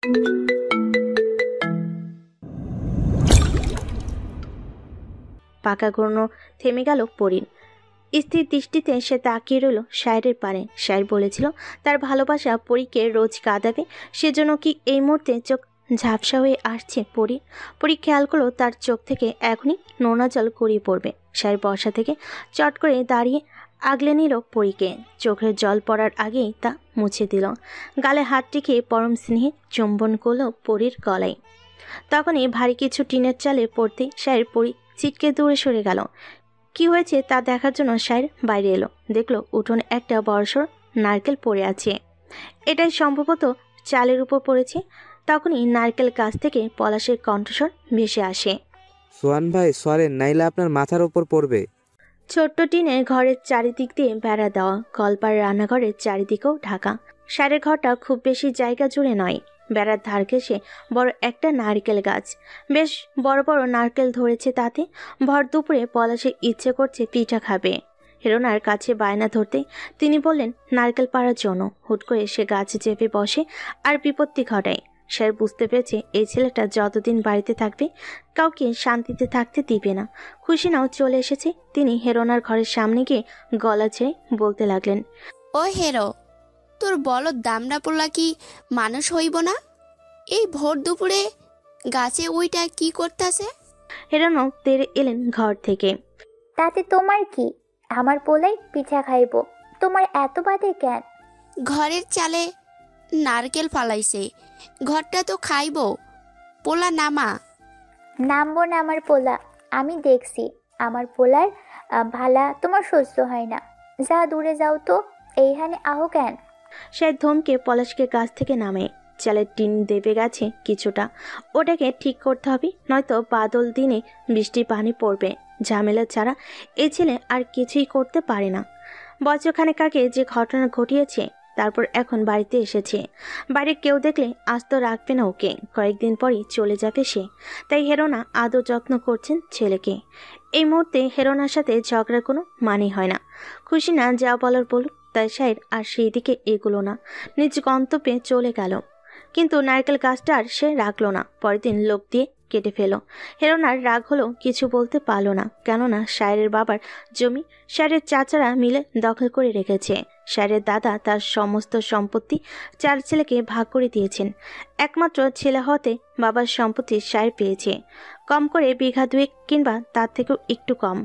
পাকা ঘূর্ণ থেমে গেল পরীর। স্থির দৃষ্টিতে সে তাকিয়ে রইল শায়েরের পানে। শায়ের বলেছিল তার ভালোবাসা পরীকে রোজ কাঁদাবে, সেজন্য কি এই মুহূর্তে চোখ ঝাপসা হয়ে আসছে পরী? পরী খেয়াল করলো তার চোখ থেকে এখনই নোনা জল গড়িয়ে পড়বে। শায়ের বসা থেকে চট করে দাঁড়িয়ে আগলে নিল পরীকে। চোখের জল পড়ার আগেই তা মুছে দিল। গালে হাত টিকে পরম স্নেহে চুম্বন করল পরীর গলায়। তখনই ভারী কিছু টিনের চালে পড়তেই শায়ের পরী ছিটকে দূরে সরে গেল। কি হয়েছে তা দেখার জন্য শায়ের বাইরে এলো। দেখলো উঠোনে একটা বড়সড় নারকেল পড়ে আছে। এটাই সম্ভবত চালের উপর পড়েছে। তখনই নারকেল গাছ থেকে পলাশের কণ্ঠস্বর ভেসে আসে, সোহান ভাই সরেন, নাইলে আপনার মাথার উপর পড়বে। ছোট্ট টিনের ঘরের চারিদিক দিয়ে বেড়া দেওয়া, কলপার রান্নাঘরের চারিদিকেও ঢাকা। শায়ের ঘরটা খুব বেশি জায়গা জুড়ে নয়। বেড়ার ধার ঘেঁষে বড় একটা নারকেল গাছ, বেশ বড় বড় নারকেল ধরেছে তাতে। ভর দুপুরে পলাশের ইচ্ছে করছে পিঠা খাবে। হেরোনার কাছে বায়না ধরতে তিনি বললেন নারকেল পাড়ার জন্য। হুট করে সে গাছে চেপে বসে আর বিপত্তি ঘটায়। স্যার বুঝতে পেরেছে এই ছেলেটা যতদিন বাড়িতে থাকবে কাউকে শান্তিতে থাকতে দিবে না। খুশিনাও চলে এসেছে। তিনি হেরোনার ঘরের সামনে গিয়ে গলা ছেড়ে বলতে লাগলেন, ও হেরো, তোর বলদ দামড়া পোলা কি মানুষ হইব না? এই ভোর দুপুরে গাছে ওইটা কি করতেছে? হেরোনাও তেড়ে এলেন ঘর থেকে। তাতে তোমার কি? আমার পোলাই পিঠা খাইব, তোমার এত বাদে কেন? ঘরের চালে নারকেল ফালাইছে, ঘরটা তো খাইব। পোলা নামা। নামবো না আমার পোলা, আমি দেখছি আমার পোলার ভালা তোমার সহ্য হয় না। যা দূরে যাও তো, এইখানে আহো কেন? সে ধমকে পলাশকে গাছ থেকে নামে। চালের টিন দেবে গেছে কিছুটা, ওটাকে ঠিক করতে হবে, নয়তো বাদল দিনে বৃষ্টির পানি পড়বে। ঝামেলা ছাড়া এই ছেলে আর কিছুই করতে পারে না। বছরখানেক আগে যে ঘটনা ঘটিয়েছে, তারপর এখন বাড়িতে এসেছে। বাড়ির কেউ দেখলে আস্ত রাখবে না ওকে। কয়েকদিন পরই চলে যাবে সে। তাই হেরোনা আদর যত্ন করছেন ছেলেকে। এই মুহূর্তে হেরোনার সাথে ঝগড়ার কোনো মানে হয় না। খুশি না যা বলার বলুক। তাই শায়ের আর সেই দিকে এগুলো না, নিজ গন্তব্যে চলে গেল। কিন্তু নারকেল গাছটা আর সে রাখলো না। পরের দিন লোক দিয়ে কেটে ফেলো। হেরোনার রাগ হলো, কিছু বলতে পারলো না, কেননা শায়ের বাবার জমি শায়ের চাচারা মিলে দখল করে রেখেছে। শায়ের দাদা তার সমস্ত সম্পত্তি 4 ছেলেকে ভাগ করে দিয়েছেন। একমাত্র ছেলে হতে বাবার সম্পত্তি শায়ের পেয়েছে, কম করে বিঘা 2 কিংবা তার থেকেও একটু কম।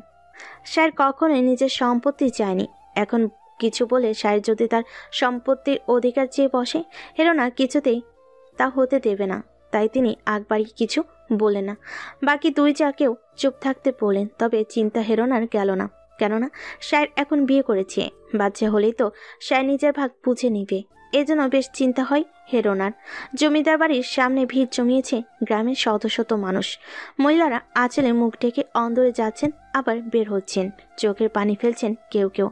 শায়ের কখনোই নিজের সম্পত্তি চায়নি। এখন কিছু বলে শায়ের যদি তার সম্পত্তির অধিকার চেয়ে বসে, হেরোনা কিছুতেই তা হতে দেবে না। তাই তিনি আগবাড়ি কিছু বলে না। বাকি 2 চাকেও চুপ থাকতে বলেন। তবে চিন্তা হেরোনার গেল না, কেননা শায়ের এখন বিয়ে করেছে। বাচ্চা হলেই তো শায়ের নিজের ভাগ বুঝে নিবে। এজন্য বেশ চিন্তা হয় হেরোনার। জমিদার বাড়ির সামনে ভিড় জমিয়েছে গ্রামের শত শত মানুষ। মহিলারা আঁচলে মুখ ঢেকে অন্দরে যাচ্ছেন, আবার বের হচ্ছেন, চোখের পানি ফেলছেন কেউ কেউ।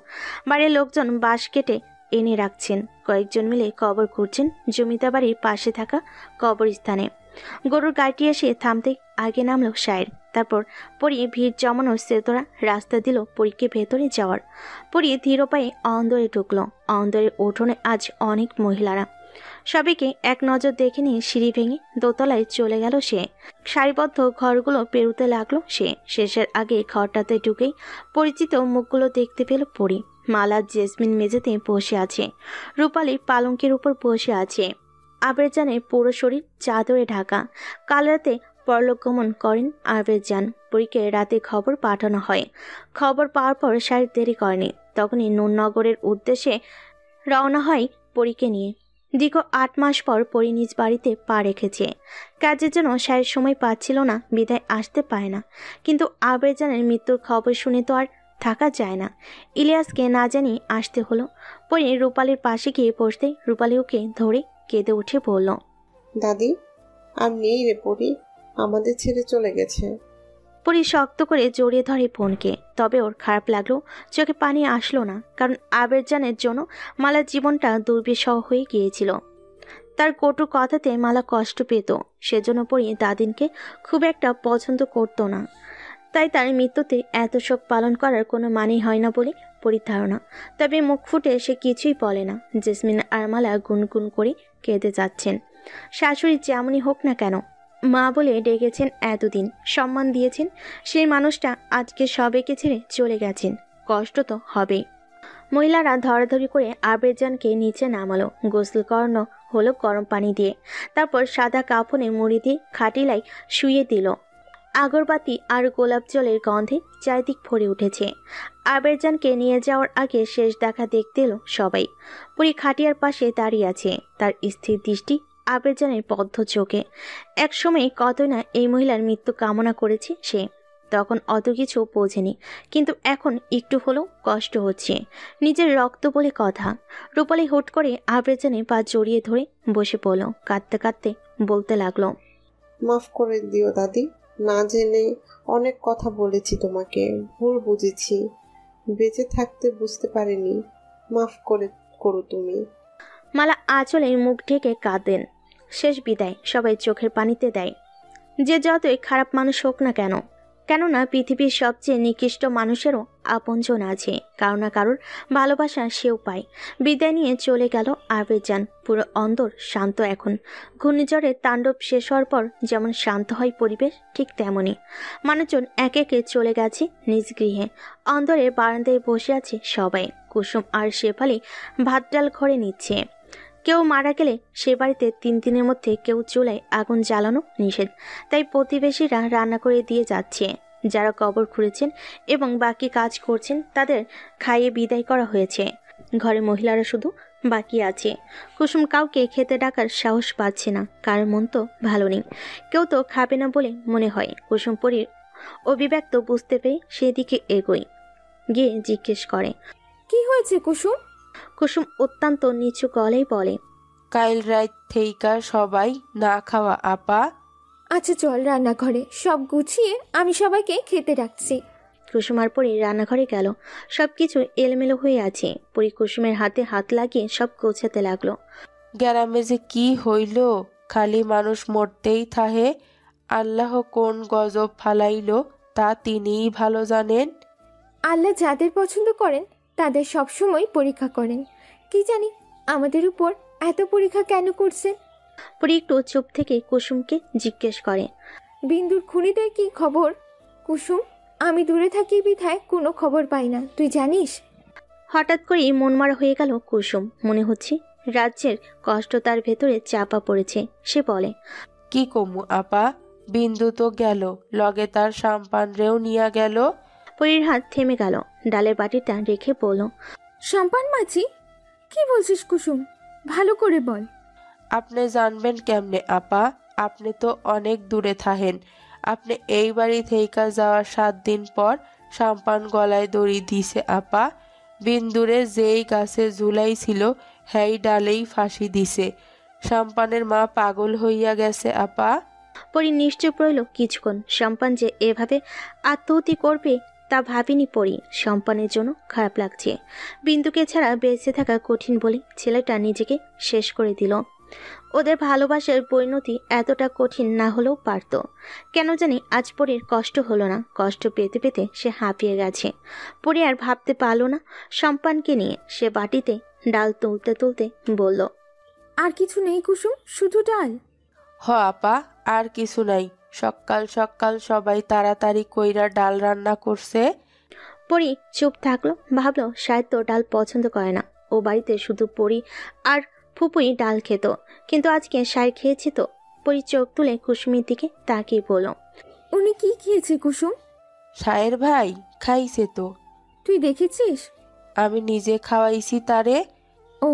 বাড়ির লোকজন বাঁশ কেটে এনে রাখছেন। কয়েকজন মিলে কবর খুঁড়ছেন জমিদার বাড়ির পাশে থাকা কবরস্থানে। গরুর গাড়িটি এসে থামতে আগে নামলো শায়ের। তারপর পরী ভিড় জমানো সেতরা রাস্তা দিল পরীকে ভেতরে যাওয়ার। পরী ধীর পায়ে অন্দরে ঢুকলো। অন্দরে উঠোনে আজ অনেক মহিলারা। সবাইকে এক নজর দেখে নিয়ে সিঁড়ি ভেঙে দোতলায় চলে গেল সে। সারিবদ্ধ ঘরগুলো পেরুতে লাগলো সে। শেষের আগে ঘরটাতে ঢুকেই পরিচিত মুখগুলো দেখতে পেল পরী। মালা জেসমিন মেঝেতে বসে আছে, রূপালী পালঙ্কের উপর বসে আছে। আবেরজানে পুরো শরীর চাদরে ঢাকা। কাল রাতে পরলোক গমন করেন আবেরজান। পরীকে রাতে খবর পাঠানো হয়। খবর পাওয়ার পর শায়ের দেরি করেনি। তখনই নুরনগরের উদ্দেশ্যে রওনা হয় পরীকে নিয়ে। দীর্ঘ 8 মাস পর পরী নিজ বাড়িতে পা রেখেছে। কাজের জন্য শায়ের সময় পাচ্ছিল না, বিদায় আসতে পায় না। কিন্তু আবেরজানের মৃত্যুর খবর শুনে তো আর থাকা যায় না। ইলিয়াসকে না জানিয়ে আসতে হলো। পরী রূপালীর পাশে গিয়ে বসতেই রূপালী ওকে ধরে কেঁদে উঠে বলল, দাদি আর নেই রে পরি, আমাদের ছেড়ে চলে গেছে। পরী শক্ত করে জড়িয়ে ধরে বোনকে। তবে ওর খারাপ লাগলো, চোখে পানি আসলো না, কারণ আবেরজানের জন্য মালার জীবনটা দুর্বিষহ হয়ে গিয়েছিল। তার কটু কথাতে মালা কষ্ট পেত। সেজন্য পরী দাদিনকে খুব একটা পছন্দ করতো না। তাই তার মৃত্যুতে এত শোক পালন করার কোনো মানেই হয় না বলে পরীর ধারণা। তবে মুখ ফুটে সে কিছুই বলে না। জেসমিন আর মালা গুনগুন করে কেঁদে যাচ্ছেন। শাশুড়ি যেমনই হোক না কেন, মা বলে ডেকেছেন এতদিন, সম্মান দিয়েছেন, সেই মানুষটা আজকে সবাইকে ছেড়ে চলে গেছেন। কষ্ট তো হবেই। মহিলারা ধরাধরি করে আবেরজানকে নিচে নামালো, গোসল করানো হলো গরম পানি দিয়ে। তারপর সাদা কাফনে মুড়ি দিয়ে খাটিলায় শুয়ে দিল। আগরবাতি আর গোলাপ জলের গন্ধে চারিদিক ভরে উঠেছে। আবেরজানকে নিয়ে যাওয়ার আগে শেষ দেখা দেখতে এলো সবাই। পুরি খাটিয়ার পাশে দাঁড়িয়ে আছে, তার স্থির দৃষ্টি আবেরজানের বদ্ধ চোখে। একসময় কতই না এই মহিলার মৃত্যু কামনা করেছে সে, তখন অত কিছু বোঝেনি, কিন্তু এখন একটু হলেও কষ্ট হচ্ছে। নিজের রক্ত বলে কথা। রূপালী হুট করে আবেরজানের পা জড়িয়ে ধরে বসে পড়ল, কাঁদতে কাঁদতে বলতে লাগলো, মাফ করে দিও দাদি, না জেনে অনেক কথা বলেছি তোমাকে, ভুল বুঝেছি, বেঁচে থাকতে বুঝতে পারিনি, মাফ করো তুমি। মালা আঁচলে মুখ ঢেকে কাঁদেন। শেষ বিদায় সবাই চোখের পানিতে দেয়। যে যতই খারাপ মানুষ হোক না কেন, কেননা পৃথিবীর সবচেয়ে নিকৃষ্ট মানুষেরও আপনজন আছে, কারো না কারোর ভালোবাসা সেও পায়। বিদায় নিয়ে চলে গেল আবেরজান, পুরো অন্দর শান্ত এখন। ঘূর্ণিঝড়ের তাণ্ডব শেষ হওয়ার পর যেমন শান্ত হয় পরিবেশ, ঠিক তেমনই মানুষজন একে একে চলে গেছে নিজ গৃহে। অন্দরে বারান্দায় বসে আছে সবাই। কুসুম আর শেফালি ভাত ডাল ঘরে নিচ্ছে। কেউ মারা গেলে সে বাড়িতে 3 দিনের মধ্যে কেউ চুলায় আগুন জ্বালানো নিষেধ, তাই প্রতিবেশীরা রান্না করে দিয়ে যাচ্ছে। যারা কবর খুঁড়েছেন এবং বাকি কাজ করছেন তাদের খাইয়ে বিদায় করা হয়েছে। ঘরে মহিলারা শুধু বাকি আছে। কুসুম কাউকে খেতে ডাকার সাহস পাচ্ছে না, কারোর মন তো ভালো নেই, কেউ তো খাবে না বলে মনে হয়। কুসুম পরীর অভিব্যক্ত বুঝতে পেরে সেদিকে এগোয়, গিয়ে জিজ্ঞেস করে, কি হয়েছে কুসুম? কুসুম অত্যন্ত নিচু গলায় বলে, কাইল রাত থেইকা সবাই না খাওয়া আপা। আচ্ছা চল রান্নাঘরে, সব গুছিয়ে আমি সবাইকে খেতে ডাকছি। কুসুম আর পরি রান্নাঘরে গেল। সবকিছু এলোমেলো হয়ে আছে। পরি কুসুমের হাতে হাত লাগিয়ে সব গোছাতে লাগলো। গ্রামে যে কি হইল, খালি মানুষ মরতেই থাহে। আল্লাহ কোন গজব ফালাইল তা তিনিই ভালো জানেন। আল্লাহ যাদের পছন্দ করেন তাদের সবসময় পরীক্ষা করেন। কি জানি আমাদের উপর এত পরীক্ষা কেন করছেন? পরি একটু চুপ থেকে কুসুমকে জিজ্ঞেস করে, বিন্দুর খুনিদের কি খবর? কুসুম, আমি দূরে থাকি বিধায় কোনো খবর পাই না, তুই জানিস? হঠাৎ করেই মনমারা হয়ে গেল কুসুম। মনে হচ্ছে রাজ্যের কষ্ট তার ভেতরে চাপা পড়েছে। সে বলে, কি কমু আপা, বিন্দু তো গেল, লগে তার সাম্পান রেও নিয়া গেল। পরির হাত থেমে গেল। ডালের বাটিটা রেখে বলল, সম্পান মাঝি? কি বলছিস কুসুম, ভালো করে বল। আপনি জানবেন কেমনে আপা, আপনি তো অনেক দূরে থাহেন। আপনি এই বাড়ি থেইকা যাওয়ার 7 দিন পর সাম্পান গলায় দড়ি দিছে আপা। বিন্দুরে যেই গাছে ঝুলাই ছিল হেই ডালেই ফাঁসি দিছে। সাম্পানের মা পাগল হইয়া গেছে আপা। পরি নিশ্চুপ রইল কিছুক্ষণ। সম্পান যে এভাবে আত্মহত্যা করবে তা ভাবিনি পরি। সম্পানের জন্য খারাপ লাগছে। বিন্দুকে ছাড়া বেঁচে থাকা কঠিন বলে ছেলেটা নিজেকে শেষ করে দিল। ওদের ভালোবাসার পরিণতি এতটা কঠিন না হলেও পারত। কেন জানি আজ পরির কষ্ট হলো না। কষ্ট পেতে পেতে সে হাঁপিয়ে গেছে। পরি আর ভাবতে পারল না। সম্পানকে নিয়ে সে বাটিতে ডাল তুলতে তুলতে বলল, আর কিছু নেই কুসুম, শুধু ডাল? হ আপা, আর কিছু নাই। সকাল সকাল সবাই তাড়াতাড়ি কইরা ডাল রান্না করছে। পরি চুপ থাকলো। ভাবলো শায়দ তো ডাল পছন্দ করে না। ও বাড়িতে শুধু পরি আর ফুপুই ডাল খেত, কিন্তু আজকে সার খেয়েছে তো। পরি চোখ তুলে কুসুমের দিকে তাকিয়ে বলল, উনি কি খেয়েছে কুসুম? সায়ের ভাই খাইছে তো। তুই দেখেছিস? আমি নিজে খাওয়াইছি তারে। ও।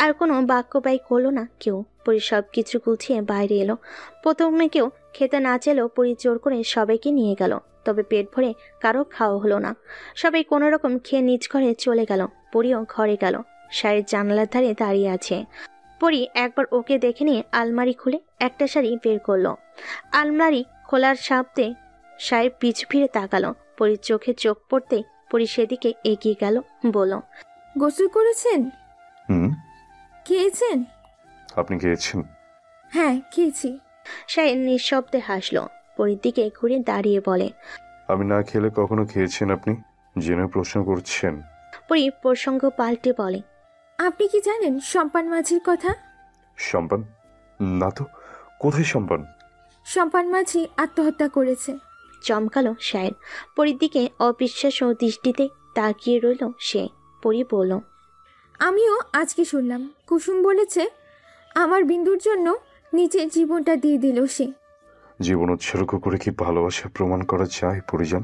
আর কোনো বাক্য ব্যয় করলো না কেউ। পরি সব কিছু গুছিয়ে বাইরে এলো। প্রথমে কেউ খেতে না চাইলেও পরি জোর করে সবাইকে নিয়ে গেল। তবে পেট ভরে কারো খাওয়া হলো না। সবাই কোনো রকম খেয়ে নিজ ঘরে চলে গেল। পরিও ঘরে গেল। শাড়ির জানালার ধারে দাঁড়িয়ে আছে। পরি একবার ওকে দেখে নিয়ে আলমারি খুলে একটা শাড়ি বের করলো। আলমারি খোলার শব্দে শাড়ির পিছু ফিরে তাকালো। পরির চোখে চোখ পড়তে পরি সেদিকে এগিয়ে গেল, বলল, গোসল করেছেন? খেয়েছেন? আপনি খেয়েছেন? হ্যাঁ খেয়েছি। শাড়ি নিঃশব্দে হাসলো। পরির দিকে ঘুরে দাঁড়িয়ে বলে, আমি না খেলে কখনো খেয়েছেন আপনি? জেনে প্রশ্ন করছেন? পরি প্রসঙ্গ পাল্টে বলে, আপনি কি জানেন সম্পান মাঝির কথা? সম্পান? না তো, কোথায় সম্পান? সম্পান মাঝি আত্মহত্যা করেছে। চমকালো শায়ের। পরীর দিকে অবিশ্বাস্য দৃষ্টিতে তাকিয়ে রইল সে। পরী বলল, আমিও আজকে শুনলাম কুসুম বলেছে আমার বিন্দুর জন্য নিজের জীবনটা দিয়ে দিল সে। জীবন উৎসর্গ করে কি ভালোবাসা প্রমাণ করা যায় পরিজান?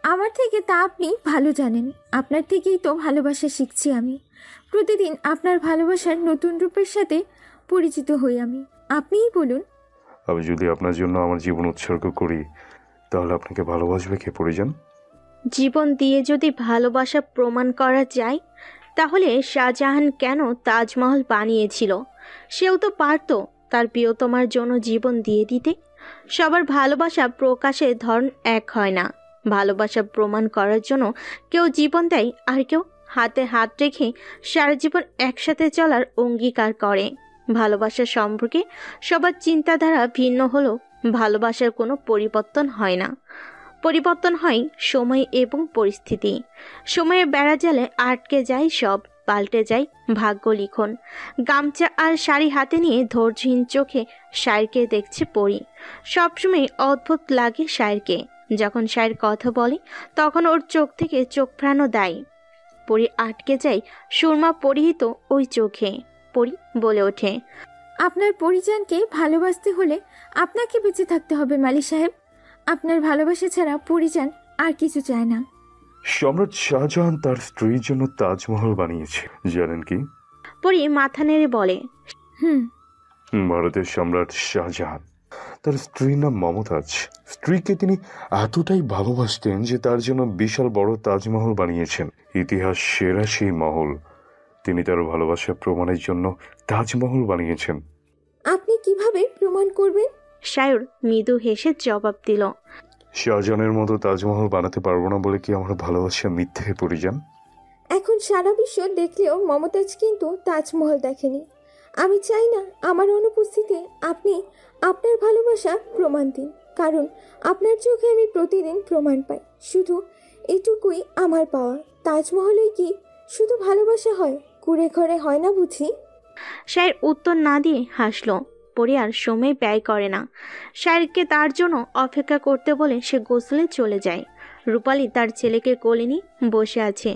আমার থেকে তা আপনি ভালো জানেন। আপনার থেকেই তো ভালোবাসা শিখছি আমি। প্রতিদিন আপনার ভালোবাসার নতুন রূপের সাথে পরিচিত হই আমি। আপনিই বলুন। আমি যদি আপনার জন্য আমার জীবন উৎসর্গ করি তাহলে আপনাকে ভালোবাসবে কে পরিজান? জীবন দিয়ে যদি ভালোবাসা প্রমাণ করা যায় তাহলে শাহজাহান কেন তাজমহল বানিয়েছিল? সেও তো পারত তার প্রিয়তমার জন্য জীবন দিয়ে দিতে। সবার ভালোবাসা প্রকাশের ধরন এক হয় না। ভালোবাসা প্রমাণ করার জন্য কেউ জীবন দেয়, আর কেউ হাতে হাত রেখে সারা জীবন একসাথে চলার অঙ্গীকার করে। ভালোবাসা সম্পর্কে সবার চিন্তাধারা ভিন্ন হলেও ভালোবাসার কোনো পরিবর্তন হয় না। পরিবর্তন হয় সময় এবং পরিস্থিতি। সময়ের বেড়াজালে আটকে যায় সব, পাল্টে যায় ভাগ্য লিখন। গামছা আর শাড়ি হাতে নিয়ে ধৈর্যহীন চোখে শায়েরকে দেখছে পরী। সবসময় অদ্ভুত লাগে শায়েরকে। যখন শায়ের কথা বলে তখন ওর চোখ থেকে চোখ প্রাণও দেয়। পরী আটকে যায় সুরমা পরিহিত ওই চোখে। পরী বলে ওঠে, আপনার পরিজনকে ভালোবাসতে হলে আপনাকে বেঁচে থাকতে হবে মালি সাহেব। আপনার ভালোবাসা ছাড়া পরিজন আর কিছু চায় না। সম্রাট শাহজাহান তার স্ত্রীর জন্য তাজমহল বানিয়েছে, জানেন কি? পরী মাথা নেড়ে বলে, ভারতের সম্রাট শাহজাহান, তার স্ত্রীর নাম মমতাজ। স্ত্রীকে তিনি এতটাই ভালোবাসতেন যে তার জন্য বিশাল বড় তাজমহল বানিয়েছেন। ইতিহাস সেরা সেই মহল তিনি তার ভালোবাসা প্রমাণের জন্য তাজমহল বানিয়েছেন। আপনি কিভাবে প্রমাণ করবেন? শায়র মৃদু হেসে জবাব দিল, শাহজাহানের মতো তাজমহল বানাতে পারবো না বলে কি আমার ভালোবাসা মিথ্যে পরিজান? এখন সারা বিশ্ব দেখলেও মমতাজ কিন্তু তাজমহল দেখেনি। আমি চাই না আমার অনুপস্থিতিতে আপনি আপনার ভালোবাসা প্রমাণ দিন, কারণ আপনার চোখে আমি প্রতিদিন প্রমাণ পাই। শুধু এটুকুই আমার পাওয়া। তাজমহলই কি শুধু ভালোবাসা হয়? কুড়ে ঘরে হয় না বুঝি? শায়ের উত্তর না দিয়ে হাসল। পরী আর সময় ব্যয় করে না। শায়েরকে তার জন্য অপেক্ষা করতে বলে সে গোসলে চলে যায়। রূপালী তার ছেলেকে কোলে নিয়ে বসে আছে।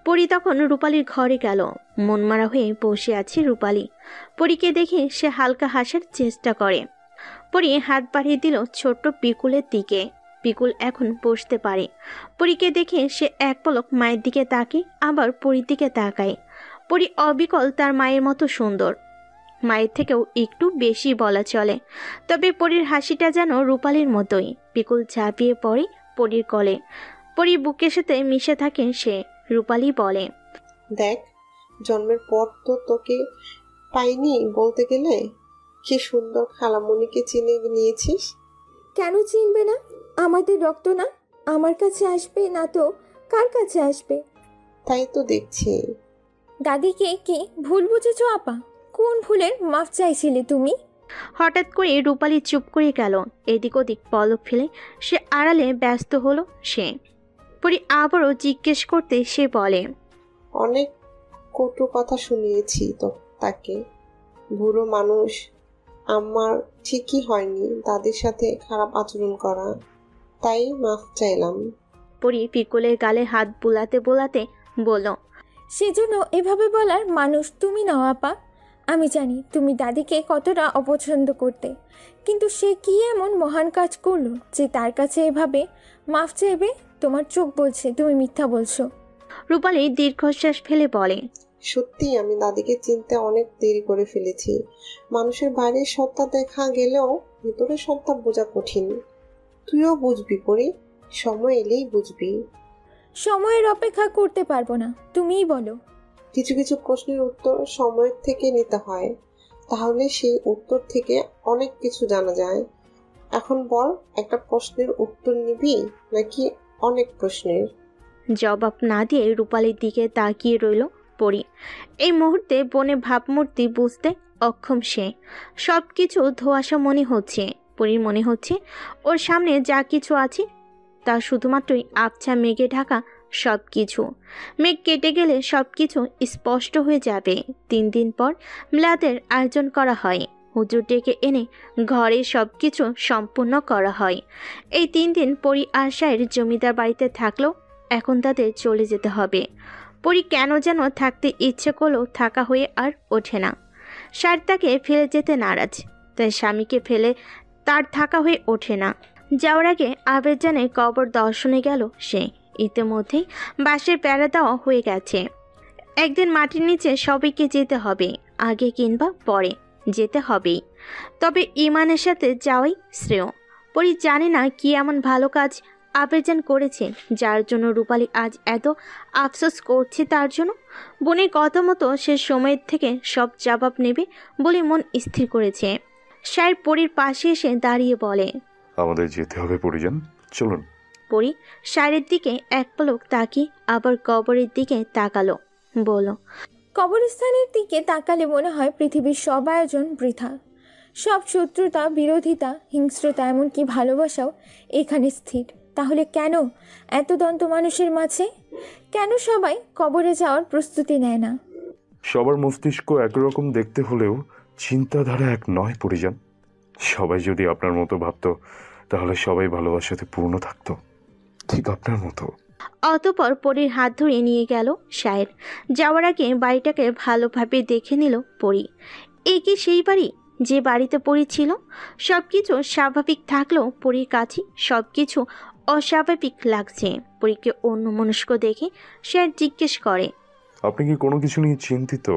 পরী তখন রূপালীর ঘরে গেল। মনমারা হয়ে বসে আছে রূপালী। পরীকে দেখে সে হালকা হাসার চেষ্টা করে। পরী হাত বাড়িয়ে দিল ছোট্ট পিকুলের দিকে। পিকুল এখন বসতে পারে। পরীকে দেখে সে এক পলক মায়ের দিকে তাকায়, আবার পরীর দিকে তাকায়। পরী অবিকল তার মায়ের মতো সুন্দর, মায়ের থেকেও একটু বেশি বলা চলে। তবে পরীর হাসিটা যেন রূপালীর মতোই। পিকুল ঝাঁপিয়ে পড়ে পরীর কোলে। পরী বুকের সাথে মিশে থাকে সে। রূপালী বলে, দেখ, জন্মের পর তো তোকে পাইনি বলতে গেলে। কি সুন্দর খালামণিকে চিনে নিয়েছিস। কেন চিনবে না? আমাদের রক্ত না? আমার কাছে আসবে না তো কার কাছে আসবে? তাই তো দেখছি। দাদিকে কি ভুল বুঝেছো আপা? কোন ভুলের মাফ চাইছিলে তুমি? হঠাৎ করে রূপালী চুপ করে গেল। এদিক ওদিক পলক ফেলে সে আড়ালে ব্যস্ত হলো সে। পরী আবারও জিজ্ঞেস করতে সে বলে, অনেক কটু কথা শুনিয়েছি তো তাকে। বুড়ো মানুষ। আমার ঠিকই হয়নি দাদির সাথে খারাপ আচরণ করা, তাই মাফ চাইলাম। পরী পিকুলের গালে হাত বুলাতে বোলাতে বলল, সেজন্য এভাবে বলার মানুষ তুমি নাও আপা। আমি জানি তুমি দাদিকে কতটা অপছন্দ করতে, কিন্তু সে কি এমন মহান কাজ করলো যে তার কাছে এভাবে মাফ চাইবে? তোমার চোখ বলছে তুমি মিথ্যা বলছো। রূপালী দীর্ঘশ্বাস ফেলে বলে, সত্যি আমি দাদিকে চিনতে অনেক দেরি করে ফেলেছি। মানুষের বাইরের সত্তা দেখা গেলেও ভিতরের সত্তা বোঝা কঠিন। তুইও বুঝবি পরি, সময় এলেই বুঝবি। সময়ের অপেক্ষা করতে পারবো না, তুমিই বলো। কিছু কিছু প্রশ্নের উত্তর সময়ের থেকে নিতে হয়, তাহলে সেই উত্তর থেকে অনেক কিছু জানা যায়। এখন বল, একটা প্রশ্নের উত্তর নিবি নাকি অনেক প্রশ্নের? জবাব না দিয়ে রূপালীর দিকে তাকিয়ে রইল পরী। এই মুহূর্তে বনে ভাবমূর্তি বুঝতে অক্ষম সে। সব কিছু ধোঁয়াশা মনে হচ্ছে। পরীর মনে হচ্ছে ওর সামনে যা কিছু আছে তা শুধুমাত্রই আবছা মেঘে ঢাকা সব কিছু। মেঘ কেটে গেলে সব কিছু স্পষ্ট হয়ে যাবে। 3 দিন পর মিলাদের আয়োজন করা হয়। হুজুর ডেকে এনে ঘরে সব কিছু সম্পূর্ণ করা হয়। এই 3 দিন পরি আর সায়ের জমিদার বাড়িতে থাকলেও এখন তাদের চলে যেতে হবে। পরি কেন যেন থাকতে ইচ্ছে করলেও থাকা হয়ে আর ওঠে না। সায়ের তাকে ফেলে যেতে নারাজ, তাই স্বামীকে ফেলে তার থাকা হয়ে ওঠে না। যাওয়ার আগে আবেদজানের কবর দর্শনে গেল সে। ইতিমধ্যেই বাঁশের বেড়া দেওয়া হয়ে গেছে। একদিন মাটির নিচে সবাইকে যেতে হবে, আগে কিংবা পরে যেতে হবেই। তবে ইমানের সাথে যাওয়াই শ্রেয়। পরি জানে না কি এমন ভালো কাজ আবেদজান করেছে যার জন্য রূপালী আজ এত আফসোস করছে তার জন্য। বোনের কথা মতো সে সময়ের থেকে সব জবাব নেবে বলে মন স্থির করেছে। সায়ের পরির পাশে এসে দাঁড়িয়ে বলে, আমাদের যেতে হবে পরিজান, চলুন। পরি সায়ের দিকে এক পলক তাকিয়ে আবার কবরের দিকে তাকালো, বলল, কবরস্থানের দিকে তাকালে মনে হয় পৃথিবীর সব আয়োজন বৃথা। সব শত্রুতা, বিরোধিতা, হিংস্রতা, এমনকি ভালোবাসাও এখানে স্থির। তাহলে কেন এত দন্ত মানুষের মাঝে? কেন সবাই কবরে যাওয়ার প্রস্তুতি নেয় না? সবার মস্তিষ্ক একরকম দেখতে হলেও চিন্তাধারা এক নয় পরিজান। সবাই যদি আপনার মতো ভাবতো তাহলে সবাই ভালোবাসাতে পূর্ণ থাকতো, ঠিক আপনার মতো। অতঃপর পরীর হাত ধরে নিয়ে গেল সায়ের। যাওয়ার আগে বাড়িটাকে ভালোভাবে দেখে নিল পরি। এই কি সেই বাড়ি যে বাড়িতে পরি ছিল? সব কিছু স্বাভাবিক থাকলেও পরীর কাছে সব কিছু অস্বাভাবিক লাগছে। পরীকে অন্যমনস্ক দেখে সায়ের জিজ্ঞেস করে, আপনি কি কোনো কিছু নিয়ে চিন্তিত?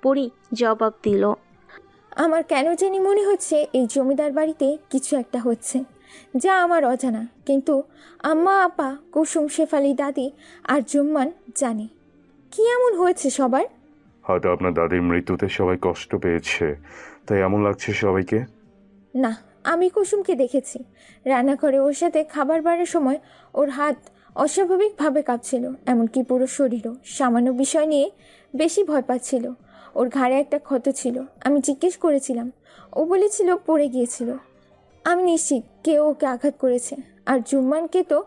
পরি জবাব দিল, আমার কেন জানি মনে হচ্ছে এই জমিদার বাড়িতে কিছু একটা হচ্ছে, যা আমার অজানা। কিন্তু আম্মা, আপা, কুসুম, শেফালি, দাদি আর জুম্মান জানে। কি এমন হয়েছে সবার? হয়তো আপনার দাদির মৃত্যুতে সবাই কষ্ট পেয়েছে, তাই এমন লাগছে সবাইকে। না, আমি কুসুমকে দেখেছি রান্নাঘরে ওর সাথে খাবার বাড়ার সময় ওর হাত অস্বাভাবিকভাবে কাঁপছিল, এমনকি পুরো শরীরও। সামান্য বিষয় নিয়ে বেশি ভয় পাচ্ছিল। ওর ঘাড়ে একটা ক্ষত ছিল। আমি জিজ্ঞেস করেছিলাম, ও বলেছিল পড়ে গিয়েছিল। আমি নিশ্চিত কেউ ওকে আঘাত করেছে। আর জুম্মানকে তো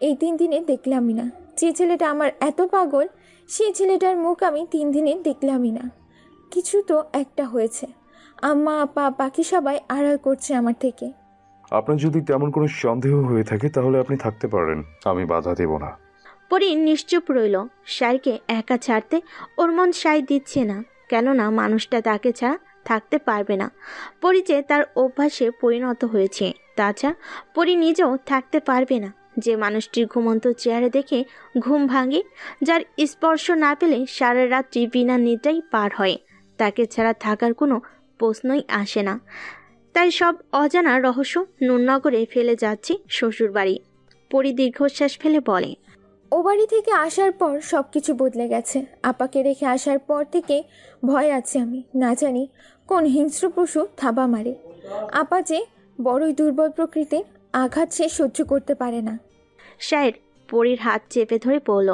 এই 3 দিনে দেখলামই না। যে ছেলেটা আমার এত পাগল, সেই ছেলেটার মুখ আমি 3 দিনে দেখলামই না। কিছু তো একটা হয়েছে। আম্মা, আপা, বাকি সবাই আড়াল করছে আমার থেকে। আপনার যদি তেমন কোনো সন্দেহ হয়ে থাকে তাহলে আপনি থাকতে পারেন, আমি বাধা দেব না। পরি নিশ্চুপ রইল। সাইকে একা ছাড়তে ওর মন সাই দিচ্ছে না, কেননা মানুষটা তাকে ছাড়া থাকতে পারবে না। পরি যে তার অভ্যাসে পরিণত হয়েছে। তাছাড়া পরি নিজেও থাকতে পারবে না। যে মানুষটির ঘুমন্ত চেহারা দেখে ঘুম ভাঙে, যার স্পর্শ না পেলে সারা রাত্রি বিনা নিদ্রাই পার হয়, তাকে ছাড়া থাকার কোনো প্রশ্নই আসে না। তাই সব অজানা রহস্য নুননগরে ফেলে যাচ্ছে শ্বশুর বাড়ি। পরি দীর্ঘশ্বাস ফেলে বলে, ও বাড়ি থেকে আসার পর সব কিছু বদলে গেছে। আপাকে রেখে আসার পর থেকে ভয় আছে আমি, না জানি কোন হিংস্র পশু থাবা মারে। আপা যে বড়ই দুর্বল প্রকৃতির, আঘাত সে সহ্য করতে পারে না। সায়ের পরির হাত চেপে ধরে বলল,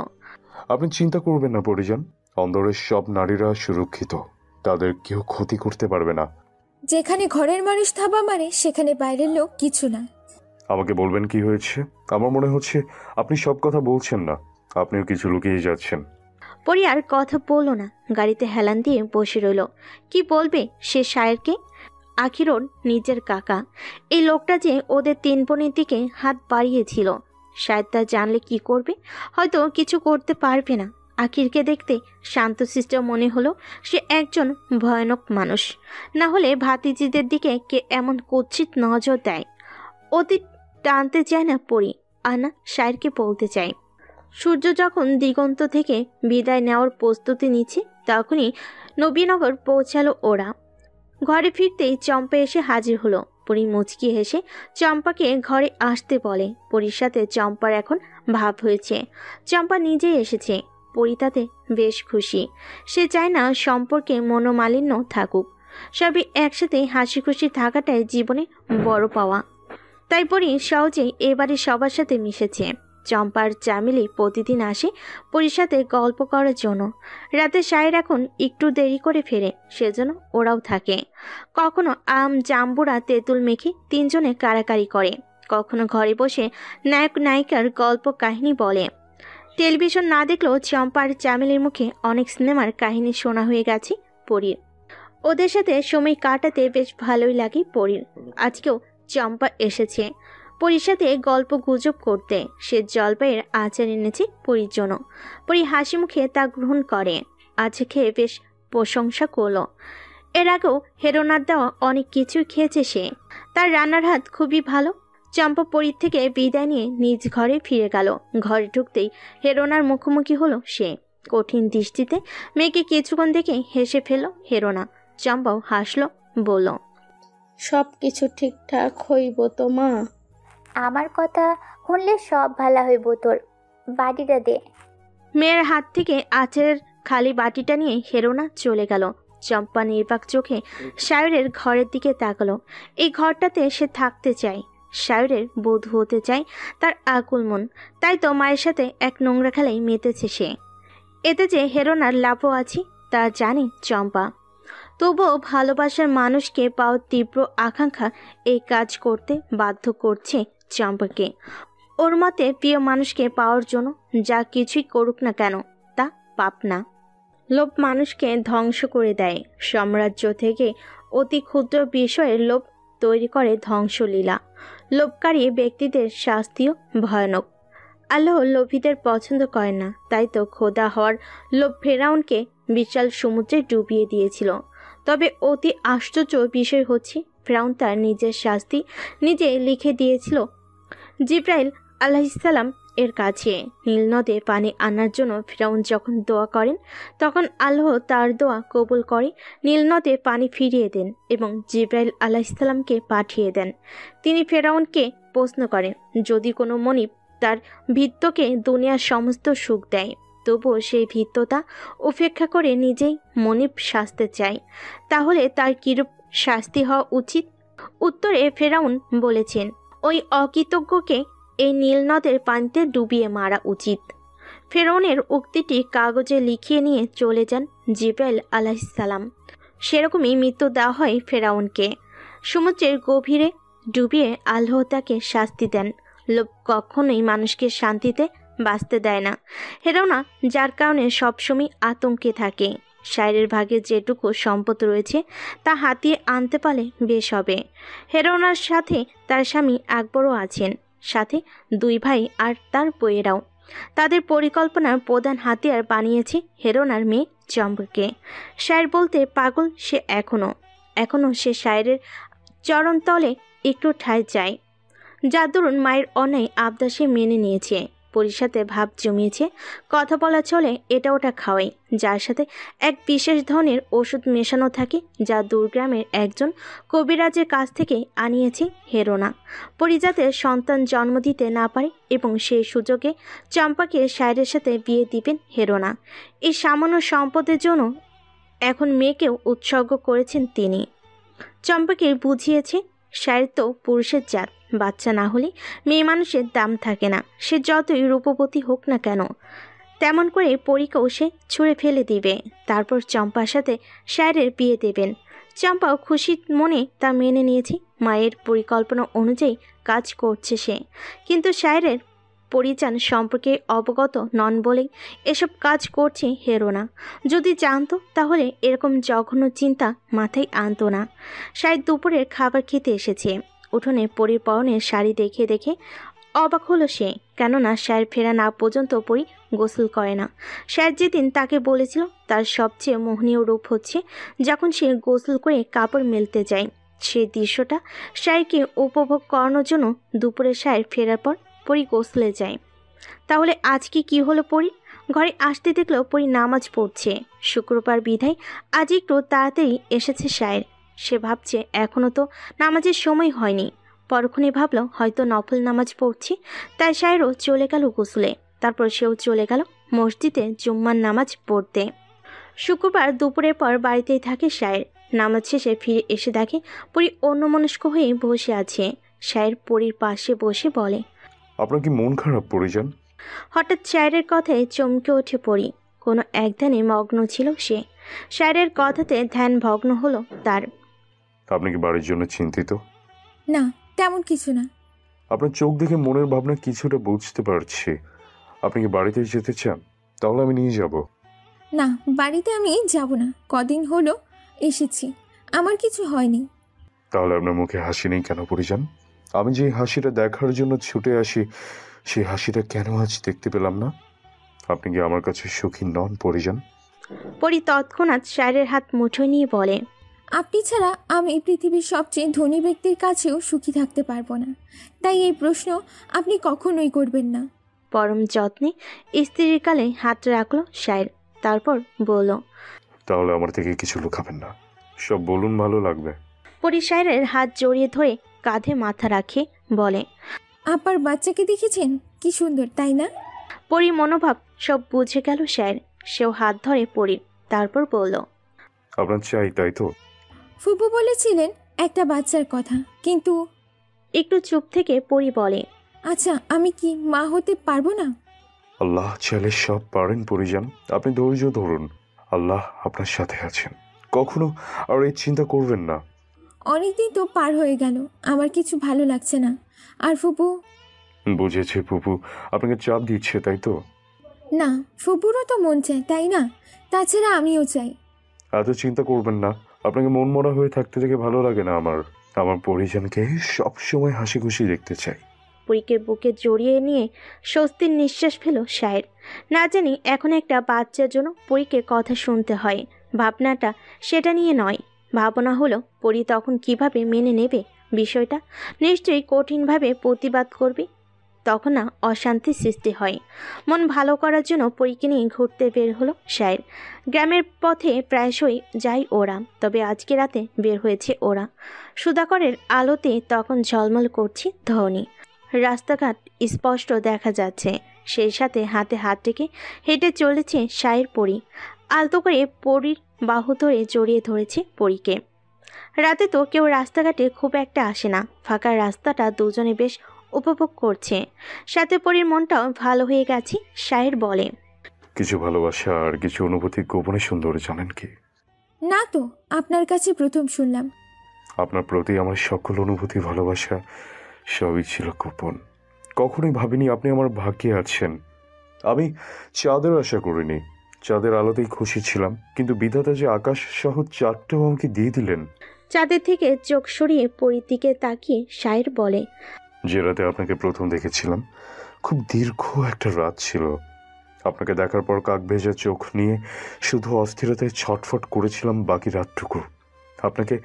আপনি চিন্তা করবেন না পরিজান, অন্দরের সব নারীরা সুরক্ষিত, তাদের কেউ ক্ষতি করতে পারবে না। যেখানে ঘরের মানুষ থাবা মারে সেখানে বাইরের লোক কিছু না। আমাকে বলবেন কি হয়েছে? আমার মনে হচ্ছে আপনি সব কথা বলছেন না, আপনিও কিছু লুকিয়ে যাচ্ছেন। পরি আর কথা বলল না, গাড়িতে হেলান দিয়ে বসে রইল। কি বলবে সে সায়েরকে? আখির ওর নিজের কাকা। এই লোকটা যে ওদের 3 বোনের দিকে হাত বাড়িয়েছিল। সায়ের তা জানলে কি করবে? হয়তো কিছু করতে পারবে না। আখিরকে দেখতে শান্তশিষ্ট মনে হলো সে একজন ভয়ানক মানুষ। না হলে ভাতিজিদের দিকে কে এমন কুৎসিত নজর দেয়? অতীত টানতে চায় না পরি, আর না সায়েরকে বলতে চায়। সূর্য যখন দিগন্ত থেকে বিদায় নেওয়ার প্রস্তুতি নিচ্ছে, তখনই নবীনগর পৌঁছালো ওরা। ঘরে ফিরতেই চম্পা এসে হাজির হলো। পরি মুচকি হেসে চম্পাকে ঘরে আসতে বলে। পরির সাথে চম্পার এখন ভাব হয়েছে। চম্পা নিজেই এসেছে। পরি তাতে বেশ খুশি। সে চায় না সম্পর্কে মনোমালিন্য থাকুক। সবই একসাথে হাসি খুশি থাকাটাই জীবনে বড় পাওয়া। তাই পরি সহজেই এবারে সবার সাথে মিশেছে। চম্পার চামেলি প্রতিদিন আসে পরির সাথে গল্প করার জন্য। রাতে সায়ের এখন একটু দেরি করে ফেরে, সেজন্য ওরাও থাকে। কখনো আম, জাম্বুরা, তেঁতুল মেখে 3 জনে কাড়াকাড়ি করে। কখনো ঘরে বসে নায়ক নায়িকার গল্প কাহিনী বলে। টেলিভিশন না দেখলেও চম্পার চামেলির মুখে অনেক সিনেমার কাহিনী শোনা হয়ে গেছে পরির। ওদের সাথে সময় কাটাতে বেশ ভালোই লাগে পরীর। আজকেও চম্পা এসেছে পরীর সাথে গল্প গুজব করতে। সে জলপাইয়ের আচার এনেছে পরীর জন্য। পরী হাসি মুখে তা গ্রহণ করে। আজ খেয়ে বেশ প্রশংসা করলো। এর আগেও হেরোনার দেওয়া অনেক কিছুই খেয়েছে সে। তার রান্নার হাত খুবই ভালো। চম্পা পরীর থেকে বিদায় নিয়ে নিজ ঘরে ফিরে গেল। ঘরে ঢুকতেই হেরোনার মুখোমুখি হলো সে। কঠিন দৃষ্টিতে মেয়েকে কিছুক্ষণ দেখে হেসে ফেলল হেরোনা। চম্পাও হাসলো, বলল, সব কিছু ঠিকঠাক হইব তো মা? আমার কথা শুনলে সব ভালো হইব। তোর বাটিটা দে। মেয়ের হাত থেকে আচারের খালি বাটিটা নিয়ে হেরোনা চলে গেল। চম্পা নির্বাক চোখে সায়রের ঘরের দিকে তাকালো। এই ঘরটাতে সে থাকতে চায়, সায়রের বধূ হতে চায় তার আকুল মন। তাই তো মায়ের সাথে এক নোংরা খেলায় মেতেছে সে। এতে যে হেরোনার লাভও আছে তা জানে চম্পা। তবুও ভালোবাসার মানুষকে পাওয়ার তীব্র আকাঙ্ক্ষা এই কাজ করতে বাধ্য করছে চম্পাকে। ওর মতে প্রিয় মানুষকে পাওয়ার জন্য যা কিছুই করুক না কেন তা পাপ না। লোভ মানুষকে ধ্বংস করে দেয়। সাম্রাজ্য থেকে অতি ক্ষুদ্র বিষয়ের লোভ তৈরি করে ধ্বংসলীলা। লোভকারী ব্যক্তিদের শাস্তিও ভয়ানক। আল্লাহ লোভীদের পছন্দ করে না। তাই তো খোদা হওয়ার লোভ ফেরাউনকে বিশাল সমুদ্রে ডুবিয়ে দিয়েছিল। তবে অতি আশ্চর্য বিষয় হচ্ছে ফেরাউন তার নিজের শাস্তি নিজে লিখে দিয়েছিল জিব্রাইল আলাইহিসসালাম এর কাছে। নীল নদে পানি আনার জন্য ফেরাউন যখন দোয়া করেন তখন আল্লাহ তার দোয়া কবুল করে নীল নদে পানি ফিরিয়ে দেন এবং জিব্রাইল আলাইহিসসালামকে পাঠিয়ে দেন। তিনি ফেরাউনকে প্রশ্ন করেন, যদি কোনো মনিব তার ভৃত্যকে দুনিয়ার সমস্ত সুখ দেয় তবুও সেই ভৃত্যতা উপেক্ষা করে নিজেই মনিব সাজতে চায়, তাহলে তার কিরূপ শাস্তি হওয়া উচিত? উত্তরে ফেরাউন বলেছেন, ওই অকৃতজ্ঞকে এই নীল নদের পানিতে ডুবিয়ে মারা উচিত। ফেরাউনের উক্তিটি কাগজে লিখিয়ে নিয়ে চলে যান জিব্রাইল আলাইহিসসালাম। সেরকমই মৃত্যু দেওয়া হয় ফেরাউনকে। সমুদ্রের গভীরে ডুবিয়ে আল্লাহ তাকে শাস্তি দেন। লোভ কখনোই মানুষকে শান্তিতে বাঁচতে দেয় না। হেরোনা যার কারণে সবসময় আতঙ্কে থাকে। সায়রের ভাগে যেটুকু সম্পদ রয়েছে তা হাতিয়ে আনতে পারলে বেশ হবে। হেরোনার সাথে তার স্বামী আকবরও আছেন, সাথে দুই ভাই আর তার বইয়েরাও। তাদের পরিকল্পনার প্রধান হাতিয়ার বানিয়েছে হেরোনার মেয়ে চম্পাকে। সায়র বলতে পাগল সে এখনো সে সায়রের চরণতলে একটু ঠাঁই চায়। যার দরুন মায়ের অন্যায় আবদার সে মেনে নিয়েছে। পরীর সাথে ভাব জমিয়েছে, কথা বলা চলে, এটা ওটা খাওয়াই, যার সাথে এক বিশেষ ধরনের ওষুধ মেশানো থাকে যা দূরগ্রামের একজন কবিরাজের কাছ থেকে আনিয়েছে হেরোনা। পরী যাতে সন্তান জন্ম দিতে না পারে এবং সেই সুযোগে চম্পাকে সায়রের সাথে বিয়ে দিবেন হেরোনা। এই সামান্য সম্পদের জন্য এখন মেয়েকেও উৎসর্গ করেছেন তিনি। চম্পাকে বুঝিয়েছে সায়র তো পুরুষের জাত, বাচ্চা না হলে মেয়ে মানুষের দাম থাকে না, সে যতই রূপবতী হোক না কেন। তেমন করে পরীকেও সে ছুঁড়ে ফেলে দিবে। তারপর চম্পার সাথে সায়রের বিয়ে দেবেন। চম্পাও খুশি মনে তা মেনে নিয়েছে। মায়ের পরিকল্পনা অনুযায়ী কাজ করছে সে। কিন্তু সায়রের পরিচান সম্পর্কে অবগত নন বলেই এসব কাজ করছে হেরোনা। যদি জানতো তাহলে এরকম জঘন্য চিন্তা মাথায় আনতো না। সায়র দুপুরের খাবার খেতে এসেছে। উঠোনে পরীর পরনের শাড়ি দেখে দেখে অবাক হলো সে, কেননা সায়র ফেরা না পর্যন্ত পরী গোসল করে না। সায়র যেদিন তাকে বলেছিল তার সবচেয়ে মোহনীয় রূপ হচ্ছে যখন সে গোসল করে কাপড় মেলতে যায়। সেই দৃশ্যটা সায়রকে উপভোগ করানোর জন্য দুপুরে সায়র ফেরার পর পরী গোসলে যায়। তাহলে আজকে কি হলো? পরী ঘরে আসতে দেখলো পরী নামাজ পড়ছে। শুক্রবার বিধায় আজ একটু তাড়াতাড়ি এসেছে সায়র। সে ভাবছে এখনও তো নামাজের সময় হয়নি। পরক্ষণে ভাবল হয়তো নফল নামাজ পড়ছি, তাই সায়রও চলে গেল গোসলে। তারপর সেও চলে গেল মসজিদে জুম্মার নামাজ পড়তে। শুক্রবার দুপুরের পর বাড়িতেই থাকে সায়র। নামাজ শেষে ফিরে এসে দেখে পরী অন্যমনস্ক হয়ে বসে আছে। সায়র পরীর পাশে বসে বলে, আপনার কি মন খারাপ পরিজান? হঠাৎ সায়রের কথায় চমকে ওঠে পরী। কোনো এক ধ্যানে মগ্ন ছিল সে। সায়রের কথাতে ধ্যান ভগ্ন হলো তার। আপনি কি বাড়ির জন্য চিন্তিত? না, তেমন কিছু না। আপনার চোখ দেখে মনের ভাবনা কিছুটা বুঝতে পারছি। আপনি কি বাড়িতে যেতে চান? তাহলে আমি নিয়ে যাব। না, বাড়িতে আমি যাব না। কদিন হলো এসেছি, আমার কিছু হয়নি। তাহলে আপনার মুখে হাসি নেই কেন পরিজান? আমি যে হাসিটা দেখার জন্য ছুটে আসি, সেই হাসিটা কেন আজ দেখতে পেলাম না? আপনি কি আমার কাছে সুখী নন পরিজান? পরি তৎক্ষণাৎ শায়ের হাত মুঠোয় নিয়ে বলে, আপনি ছাড়া আমি পৃথিবীর সবচেয়ে ধনী ব্যক্তির কাছেও সুখী থাকতে পারবো না, তাই এই প্রশ্ন আপনি কখনোই করবেন না। পরম যত্নে স্ত্রীর গালে হাত রাখলো শায়ের, তারপর বলল, তাহলে আমার থেকে কিছু লুকাবেন না, সব বলুন, ভালো লাগবে। পরি শায়ের হাত জড়িয়ে ধরে কাঁধে মাথা রাখে বলে, আপার বাচ্চাকে দেখেছেন, কি সুন্দর তাই না? পরি মনোভাব সব বুঝে গেল শায়ের, সেও হাত ধরে পরি, তারপর বলল, আপনার চাই তাই তো? ফুপু বলেছিলেন একটা বাচ্চার কথা, কিন্তু একটু চুপ থেকে পরি বলে, আচ্ছা আমি কি মা হতে পারবো না? আল্লাহ চাইলে সব পারেন পরিজান, আপনি ধৈর্য ধরুন, আল্লাহ আপনার সাথে আছেন, কখনো আর এই চিন্তা করবেন না। অনেকদিন তো পার হয়ে গেল, আমার কিছু ভালো লাগছে না। আর ফুপু? বুঝেছি ফুপু আপনাকে চাপ দিচ্ছে তাই তো? না, ফুপুরও তো মন চায় তাই না? তাছাড়া আমিও চাই। এত চিন্তা করবেন না, আপনাকে মন মরা হয়ে থাকতে থেকে ভালো লাগে না আমার। আমার পরিজনকে সবসময় হাসি খুশি দেখতে চাই। পরীকে বুকে জড়িয়ে নিয়ে স্বস্তির নিঃশ্বাস ফেল শায়ের। না জানি এখন একটা বাচ্চার জন্য পরীকে কথা শুনতে হয়, ভাবনাটা সেটা নিয়ে নয়। ভাবনা হলো পরী তখন কিভাবে মেনে নেবে বিষয়টা, নিশ্চয়ই কঠিনভাবে প্রতিবাদ করবে, তখন না অশান্তির সৃষ্টি হয়। মন ভালো করার জন্য পরীকে নিয়ে ঘুরতে বের হলো শায়ের। গ্রামের পথে প্রায়শই যায় ওরা, তবে আজকে রাতে বের হয়েছে ওরা। সুধাকরের আলোতে তখন ঝলমল করছে ধরনী, রাস্তাঘাট স্পষ্ট দেখা যাচ্ছে, সেই সাথে হাতে হাত রেখে হেঁটে চলেছে শায়ের পরী। আলতো করে পরীর বাহু ধরে জড়িয়ে ধরেছে পরীকে। রাতে তো কেউ রাস্তাঘাটে খুব একটা আসে না, ফাঁকা রাস্তাটা দুজনে বেশ উপভোগ করছে, সাথে পরীর মনটাও ভালো হয়ে গেছে। শায়ের বলে, কিছু ভালোবাসা আর কিছু অনুভূতি গোপনে সুন্দর, জানেন কি? না তো, আপনার কাছে প্রথম শুনলাম। আপনার প্রতি আমার সকল অনুভূতি ভালোবাসা সবই ছিল গোপন, কখনোই ভাবিনি আপনি আমার ভাগ্যে আছেন। আমি চাঁদের আশা করিনি, চাঁদের আলোতেই খুশি ছিলাম, কিন্তু বিধাতা যে আকাশ সহ চাঁদটাও আমাকে দিয়ে দিলেন। চাঁদের থেকে চোখ সরিয়ে পরীর দিকে তাকিয়ে শায়ের বলে, যে রাতে আপনাকে প্রথম দেখেছিলাম খুব দীর্ঘ একটা রাত ছিল। আপনাকে দেখার পর কাক ভেজা চোখ নিয়ে শুধু অস্থিরতায় ছটফট করেছিলাম বাকি রাতটুকু। আপনাকে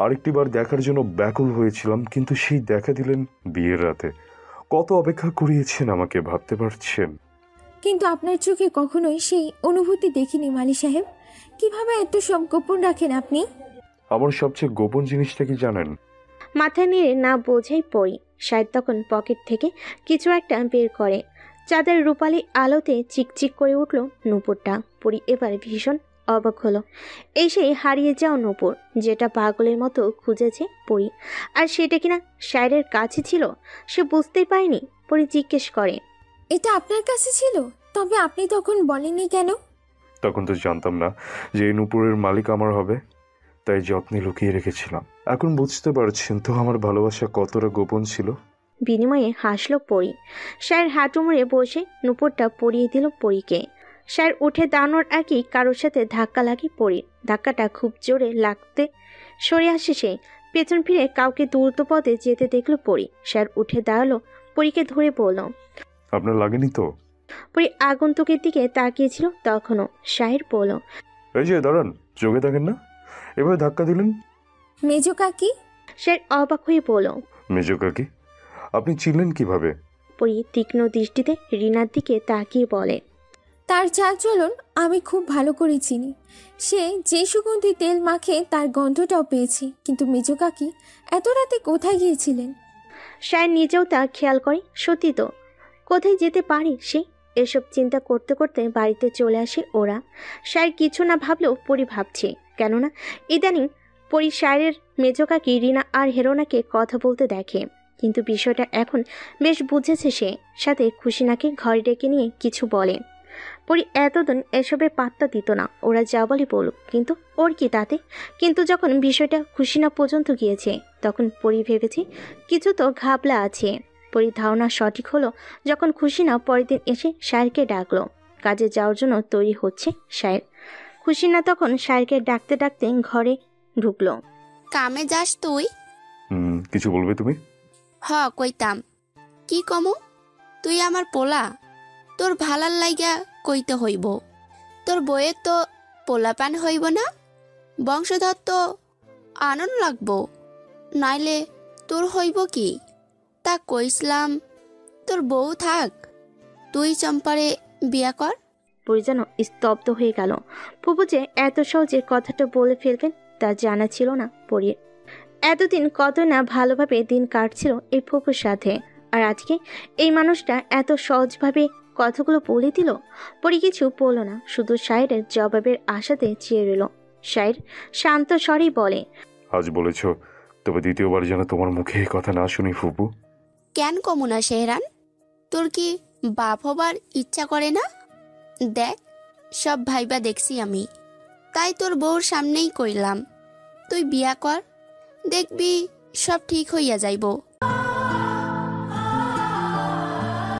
আরেকটি বার দেখার জন্য ব্যাকুল হয়েছিলাম, কিন্তু সেই দেখা দিলেন বিয়ের রাতে। কত অপেক্ষা করিয়েছেন আমাকে, ভাবতে পারছেন? কিন্তু আপনার চোখে কখনোই সেই অনুভূতি দেখিনি মালি সাহেব। কিভাবে এত সব গোপন রাখেন আপনি? আমার সবচেয়ে গোপন জিনিসটা কি জানেন? মাথা নেড়ে না বোঝাই পড়ি। শায়ের তখন পকেট থেকে কিছু একটা বের করে। চাঁদের রূপালি আলোতে চিকচিক করে উঠল নূপুরটা। পরি এবার ভীষণ অবাক হলো। এই সেই হারিয়ে যাওয়া নূপুর, যেটা পাগলের মতো খুঁজেছে পরি, আর সেটা কিনা শায়ের কাছে ছিল। সে বুঝতেই পারেনি। পরি জিজ্ঞেস করে, এটা আপনার কাছে ছিল? তবে আপনি তখন বলেননি কেন? তখন তো জানতাম না যে এই নূপুরের মালিক আমার হবে, তাই যত্নে লুকিয়ে রেখেছিলাম। এখন বুঝতে পারছেন তো আমার ভালোবাসা কতটা গোপন ছিল। বিনিময়ে হাসলো পরি। শায়ের হাঁটু মুড়ে বসে নূপুরটা পরিয়ে দিল পরীকে। শায়ের উঠে দাঁড়ানোর আগেই কারোর সাথে ধাক্কা লাগে পরির। ধাক্কাটা খুব জোরে লাগতে সরে আসে সে। পেছন ফিরে কাউকে দ্রুত পথে যেতে দেখলো পরি। শায়ের উঠে দাঁড়ালো, পরীকে ধরে বলল, আপনার লাগেনি তো? পরি আগন্তুকের দিকে তাকিয়েছিল তখনও। শায়ের বলল, এই যে দাঁড়ান, চোখে দেখেন না, এভাবে ধাক্কা দিলেন। মেজো কাকি? শায়ের অবাক হয়ে বলল, মেজো কাকি? আপনি চিনলেন কিভাবে? পরি তীক্ষ্ণ দৃষ্টিতে রিনার দিকে তাকিয়ে বলে, তার চাল চলন আমি খুব ভালো করে চিনি। সে যে সুগন্ধি তেল মাখে তার গন্ধটাও পেয়েছি। কিন্তু মেজো কাকি এত রাতে কোথায় গিয়েছিলেন? শায়ের নিজেও তা খেয়াল করে। সত্যি তো, কোথায় যেতে পারে সে? এসব চিন্তা করতে করতে বাড়িতে চলে আসে ওরা। শায়ের কিছু না ভাবলেও পরি ভাবছে, কেননা ইদানিং পরি শায়ের মেজো কাকি রিনা আর হেরোনাকে কথা বলতে দেখে। কিন্তু বিষয়টা এখন বেশ বুঝেছে সে। সাথে খুশিনাকে ঘরে ডেকে নিয়ে কিছু বলে। পরি এতদিন এসবে পাত্তা দিত না, ওরা যা বলে বলুক, কিন্তু ওর কি তাতে? কিন্তু যখন বিষয়টা খুশিনা পর্যন্ত গিয়েছে, তখন পরি ভেবেছে কিছু তো ঘাবলা আছে। পরির ধারণা সঠিক হলো যখন খুশিনা পরের দিন এসে শায়েরকে ডাকলো। কাজে যাওয়ার জন্য তৈরি হচ্ছে শায়ের। খুশিনা তখন শায়েরকে ডাকতে ডাকতে ঘরে ঢুকলো। কামে যাস তুই? কিছু বলবে তুমি? কইতাম। কি কমু? তুই আমার পোলা, তোর ভালার লাইগা কইতে হইব। তোর বইয়ের তো পোলাপান হইব না, বংশধর তো আনন্দ লাগবো, নাইলে তোর হইব কি? তা কইসলাম তোর বউ থাক, তুই চম্পারে বিয়া কর। পরি যেন স্তব্ধ হয়ে গেল। ফুপু যে এত সহজে কথাটা বলে ফেলবেন তা জানা ছিল না পরির। এতদিন কত না ভালোভাবে দিন কাটছিল এই ফুপুর সাথে, আর আজকে এই মানুষটা এত সহজভাবে কথাগুলো বলে দিল। পরি কিছু বলল না, শুধু শায়ের জবাবের আশাতে চেয়ে রইল। শায়ের শান্ত স্বরেই বলে, আজ বলেছ, তবে দ্বিতীয়বার যেন তোমার মুখে এই কথা না শুনি ফুপু। কেন কমু না শেহরান? তোর কি বাপ হবার ইচ্ছা করে না? দেখ, সব ভাইবা দেখছি আমি, তাই তোর বউর সামনেই কইলাম তুই বিয়া কর, দেখবি সব ঠিক হইয়া যাইব।